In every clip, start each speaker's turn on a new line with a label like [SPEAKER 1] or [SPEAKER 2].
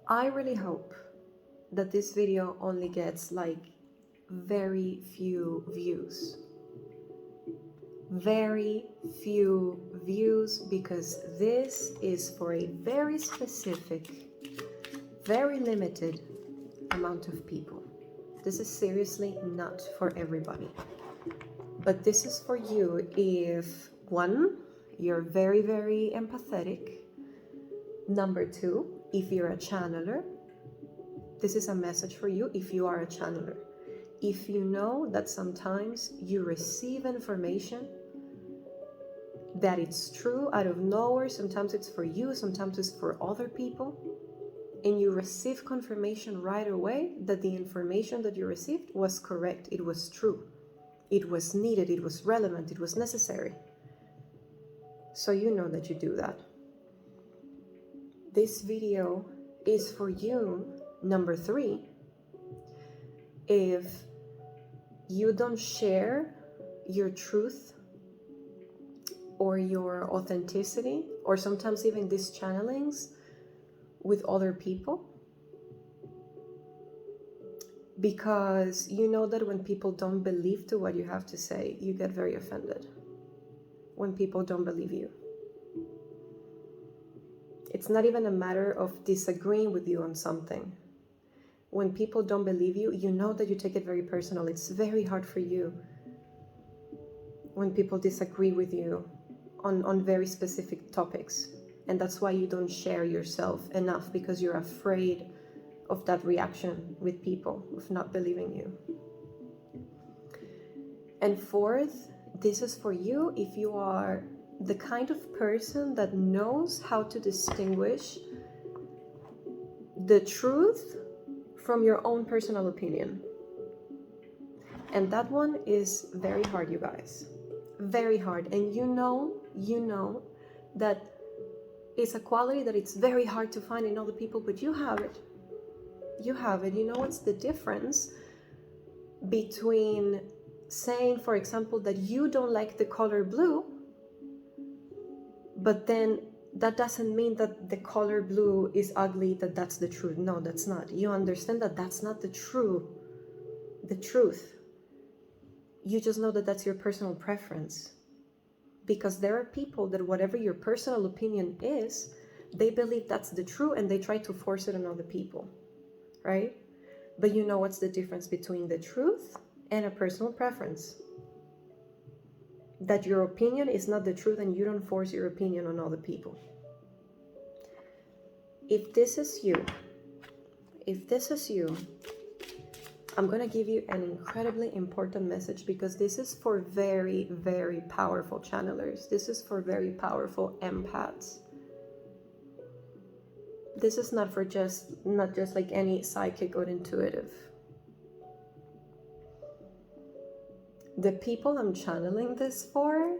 [SPEAKER 1] I really hope that this video only gets like very few views. Very few views, because this is for a very specific, very limited amount of people. This is seriously not for everybody. But this is for you if, one, you're very, very empathetic. Number two, if you're a channeler, this is a message for you if you are a channeler. If you know that sometimes you receive information that it's true out of nowhere, sometimes it's for you, sometimes it's for other people, and you receive confirmation right away that the information that you received was correct, it was true, it was needed, it was relevant, it was necessary. So you know that you do that. This video is for you, number three, if you don't share your truth or your authenticity, or sometimes even these channelings with other people, because you know that when people don't believe to what you have to say, you get very offended. When people don't believe you, it's not even a matter of disagreeing with you on something. When people don't believe you, you know that you take it very personal. It's very hard for you when people disagree with you on very specific topics. And that's why you don't share yourself enough, because you're afraid of that reaction with people, of not believing you. And fourth, this is for you if you are the kind of person that knows how to distinguish the truth from your own personal opinion. And that one is very hard, you guys. Very hard. And you know that it's a quality that it's very hard to find in other people, but you have it. You have it. You know what's the difference between saying, for example, that you don't like the color blue, but then that doesn't mean that the color blue is ugly, that that's the truth. No, that's not. You understand that that's not the truth. You just know that that's your personal preference. Because there are people that whatever your personal opinion is, they believe that's the truth and they try to force it on other people, right? But you know what's the difference between the truth and a personal preference? That your opinion is not the truth and you don't force your opinion on other people. If this is you, I'm going to give you an incredibly important message, because this is for very, very powerful channelers. This is for very powerful empaths. This is not just like any psychic or intuitive. The people I'm channeling this for,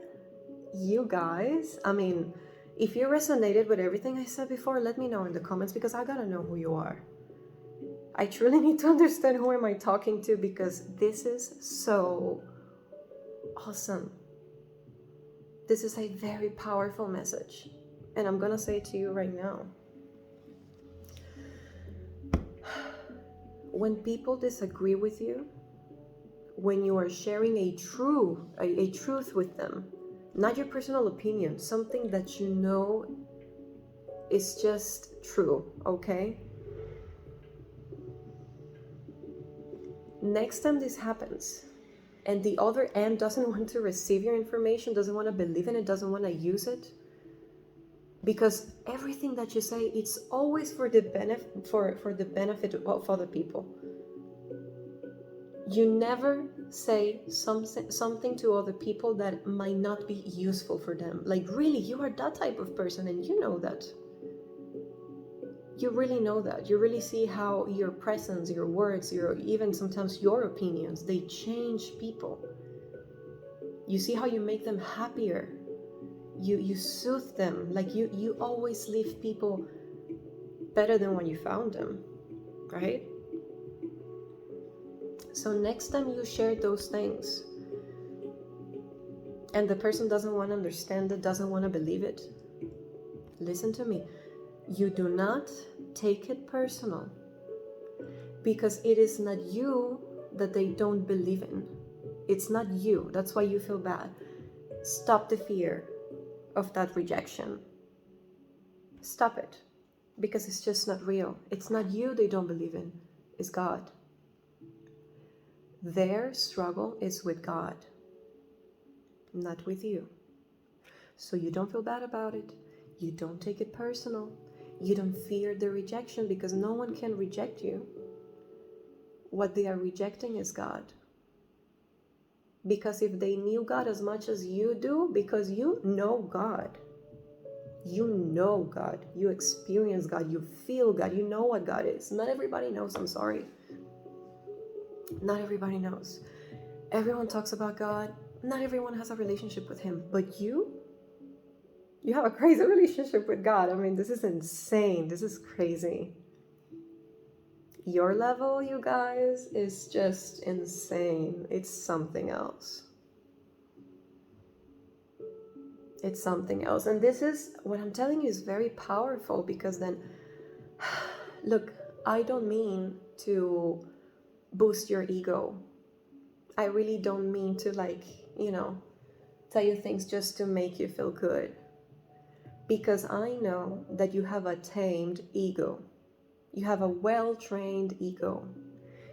[SPEAKER 1] you guys, I mean, if you resonated with everything I said before, let me know in the comments, because I gotta know who you are. I truly need to understand who am I talking to, because this is so awesome. This is a very powerful message, and I'm gonna say it to you right now. When people disagree with you, when you are sharing a truth with them, not your personal opinion, something that you know is just true, okay? Next time this happens and the other end doesn't want to receive your information, doesn't want to believe in it, doesn't want to use it, because everything that you say, it's always for the benefit of other people. You never say something to other people that might not be useful for them. Like, really, you are that type of person, and you know that. You really know that. You really see how your presence, your words, even sometimes your opinions, they change people. You see how you make them happier. You soothe them. Like you always leave people better than when you found them, right? So next time you share those things and the person doesn't want to understand it, doesn't want to believe it, listen to me. You do not take it personal, because it is not you that they don't believe in. It's not you. That's why you feel bad. Stop the fear of that rejection. Stop it, because it's just not real. It's not you they don't believe in, it's God. Their struggle is with God, not with you. So you don't feel bad about it. You don't take it personal. You don't fear the rejection, because no one can reject you. What they are rejecting is God. Because if they knew God as much as you do, because you know God, you experience God, you feel God, you know what God is. Not everybody knows, I'm sorry. Not everybody knows. Everyone talks about God. Not everyone has a relationship with Him. But you have a crazy relationship with God. I mean, this is insane. This is crazy. Your level, you guys, is just insane. It's something else. It's something else. And this is, what I'm telling you is very powerful, because then, look, I don't mean to boost your ego. I really don't mean to, like, tell you things just to make you feel good. Because I know that you have a tamed ego. You have a well-trained ego.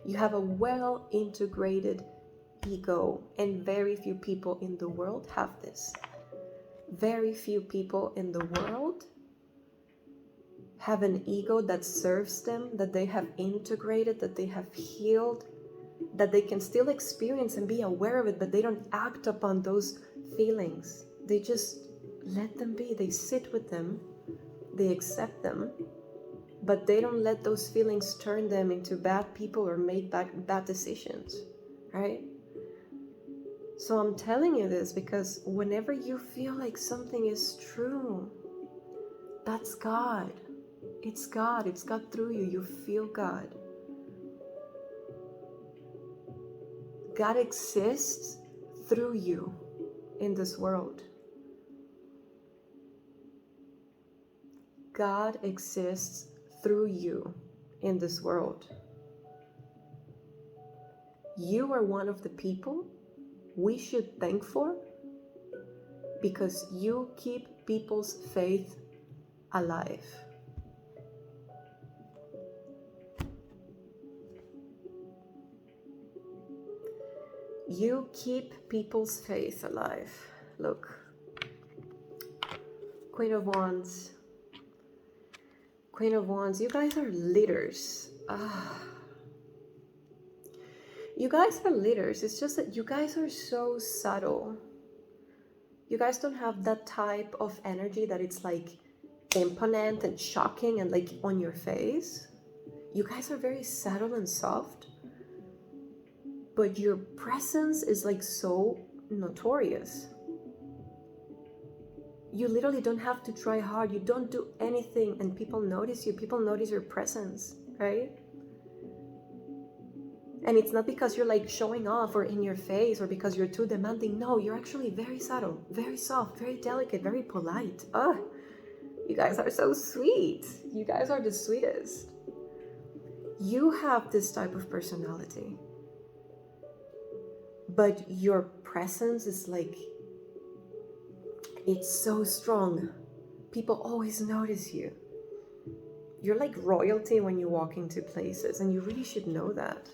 [SPEAKER 1] You have a well-integrated ego. And very few people in the world have this. Very few people in the world have an ego that serves them, that they have integrated, that they have healed, that they can still experience and be aware of it, but they don't act upon those feelings. They just let them be. They sit with them. They accept them. But they don't let those feelings turn them into bad people or make bad decisions, right? So I'm telling you this because whenever you feel like something is true, that's God. It's God. It's God through you. You feel God. God exists through you in this world. God exists through you in this world. You are one of the people we should thank for, because you keep people's faith alive. You keep people's faith alive. Look, Queen of Wands. Queen of Wands, you guys are leaders. You guys are leaders. It's just that you guys are so subtle. You guys don't have that type of energy that it's like imponent and shocking and like on your face. You guys are very subtle and soft, but your presence is like so notorious. You literally don't have to try hard. You don't do anything and people notice you. People notice your presence, right? And it's not because you're like showing off or in your face or because you're too demanding. No, you're actually very subtle, very soft, very delicate, very polite. Oh, you guys are so sweet. You guys are the sweetest. You have this type of personality, but your presence is like, it's so strong. People always notice you. You're like royalty when you walk into places, and you really should know that.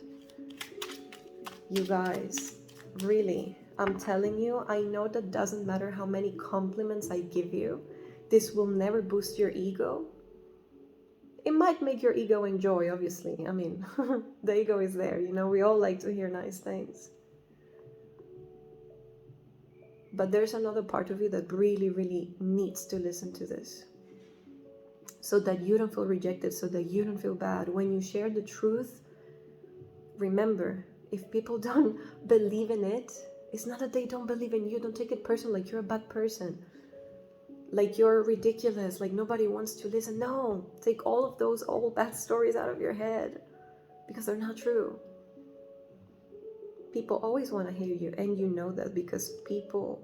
[SPEAKER 1] You guys, really, I'm telling you, I know that doesn't matter how many compliments I give you. This will never boost your ego. It might make your ego enjoy, obviously. I mean, the ego is there, we all like to hear nice things. But there's another part of you that really, really needs to listen to this. So that you don't feel rejected, so that you don't feel bad. When you share the truth, remember, if people don't believe in it, it's not that they don't believe in you. Don't take it personal, like you're a bad person. Like you're ridiculous, like nobody wants to listen. No, take all of those old bad stories out of your head, because they're not true. People always want to hear you, and you know that because people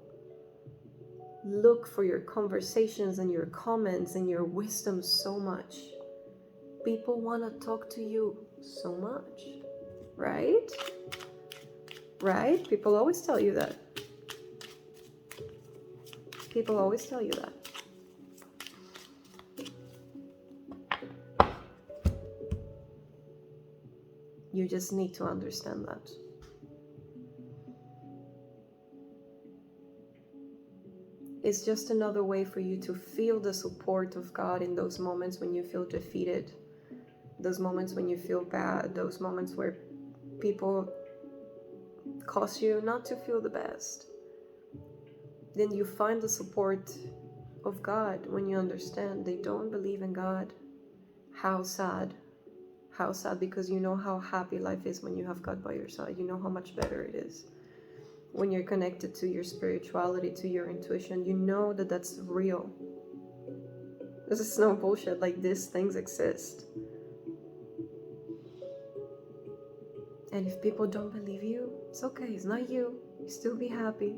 [SPEAKER 1] look for your conversations and your comments and your wisdom so much. People want to talk to you so much, right? Right? People always tell you that. People always tell you that. You just need to understand that. It's just another way for you to feel the support of God in those moments when you feel defeated, those moments when you feel bad, those moments where people cause you not to feel the best. Then you find the support of God when you understand they don't believe in God. How sad. How sad, because you know how happy life is when you have God by your side. You know how much better it is when you're connected to your spirituality, to your intuition. You know that that's real. This is no bullshit. Like, these things exist. And if people don't believe you, it's okay. It's not you. You still be happy.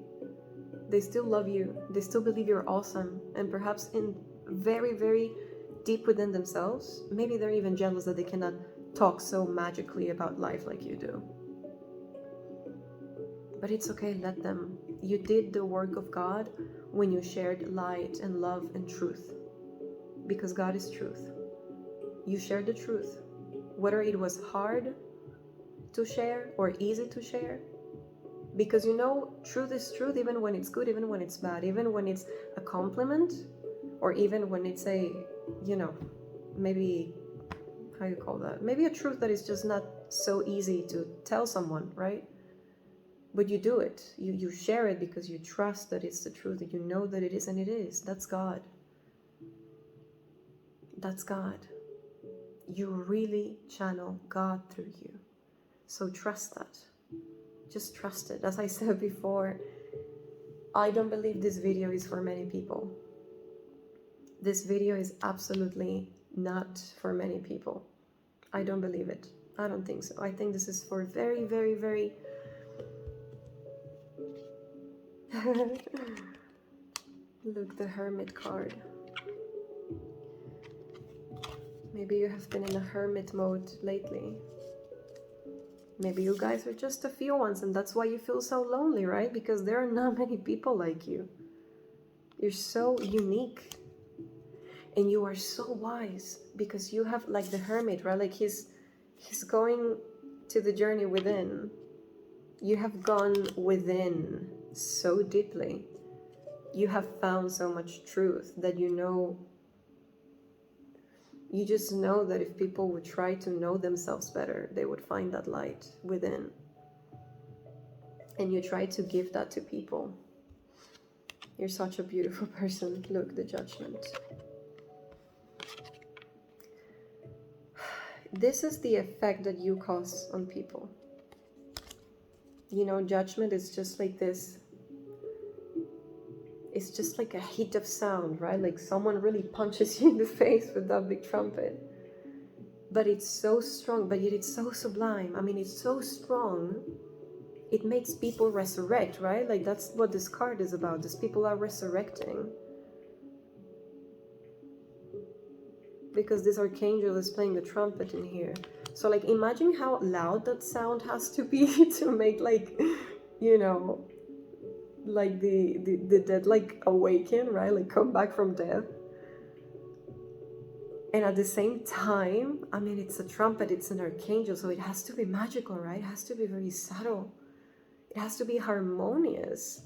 [SPEAKER 1] They still love you. They still believe you're awesome. And perhaps in very, very deep within themselves, maybe they're even jealous that they cannot talk so magically about life like you do. But it's okay, let them. You did the work of God when you shared light and love and truth. Because God is truth. You shared the truth. Whether it was hard to share or easy to share. Because you know, truth is truth even when it's good, even when it's bad, even when it's a compliment, or even when it's a, maybe, how you call that? Maybe a truth that is just not so easy to tell someone, right? But you do it. You share it because you trust that it's the truth, that you know that it is, and it is. That's God. That's God. You really channel God through you. So trust that. Just trust it. As I said before, I don't believe this video is for many people. This video is absolutely not for many people. I don't believe it. I don't think so. I think this is for very, very, very... Look, the Hermit card. Maybe you have been in a hermit mode lately. Maybe you guys are just a few ones and that's why you feel so lonely, right? Because there are not many people like you. You're so unique. And you are so wise because you have, like the hermit, right? Like he's going to the journey within. You have gone within so deeply. You have found so much truth that you know. You just know that if people would try to know themselves better, they would find that light within. And you try to give that to people. You're such a beautiful person. Look, the Judgment. This is the effect that you cause on people. You know, judgment is just like this. It's just like a hit of sound, right? Like someone really punches you in the face with that big trumpet. But it's so strong, but yet it's so sublime. I mean, it's so strong. It makes people resurrect, right? Like that's what this card is about. These people are resurrecting. Because this archangel is playing the trumpet in here. So like imagine how loud that sound has to be to make like, you know, like the dead like awaken, right? Like come back from death. And at the same time, I mean, it's a trumpet, it's an archangel, so it has to be magical, right? It has to be very subtle. It has to be harmonious,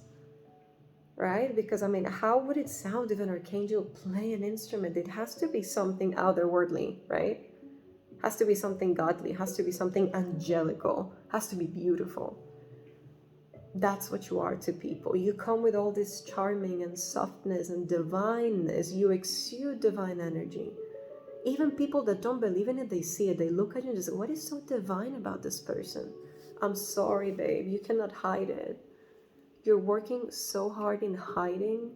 [SPEAKER 1] right? Because I mean, how would it sound if an archangel play an instrument? It has to be something otherworldly, right? It has to be something godly, it has to be something angelical, it has to be beautiful. That's what you are to people. You come with all this charming and softness and divineness. You exude divine energy. Even people that don't believe in it, they see it. They look at you and just say, what is so divine about this person? I'm sorry, babe. You cannot hide it. You're working so hard in hiding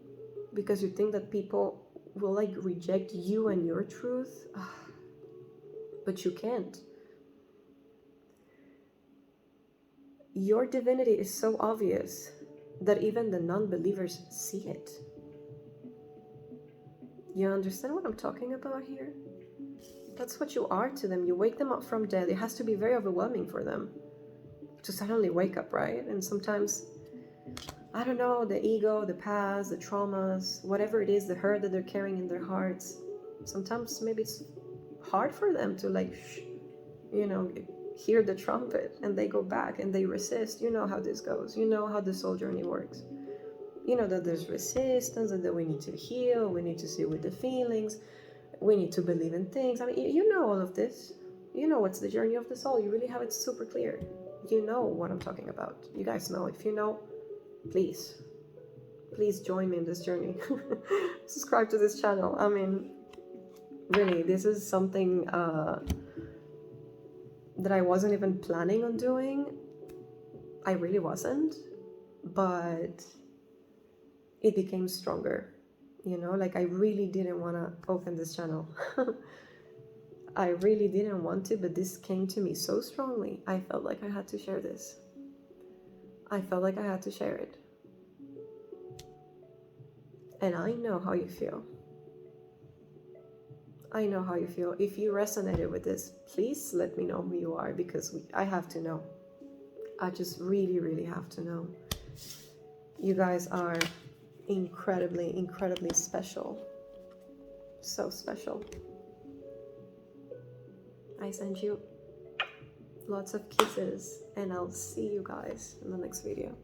[SPEAKER 1] because you think that people will like reject you and your truth. But you can't. Your divinity is so obvious that even the non-believers see it. You understand what I'm talking about here? That's what you are to them. You wake them up from death. It has to be very overwhelming for them to suddenly wake up, right? And sometimes, I don't know, the ego, the past, the traumas, whatever it is, the hurt that they're carrying in their hearts, sometimes maybe it's hard for them to like, you know, hear the trumpet, and they go back and they resist. You know how this goes. You know how the soul journey works. You know that there's resistance and that we need to heal, we need to sit with the feelings, we need to believe in things. I mean, you know all of this. You know what's the journey of the soul. You really have it super clear. You know what I'm talking about. You guys know. If you know, please join me in this journey. Subscribe to this channel. I mean, really, this is something that I wasn't even planning on doing. I really wasn't, but it became stronger. You know, like I really didn't want to open this channel. I really didn't want to, but this came to me so strongly. I felt like I had to share this. I felt like I had to share it. And I know how you feel. I know how you feel. If you resonated with this, please let me know who you are, because I have to know. I just really, really have to know. You guys are incredibly, incredibly special. So special. I send you lots of kisses, and I'll see you guys in the next video.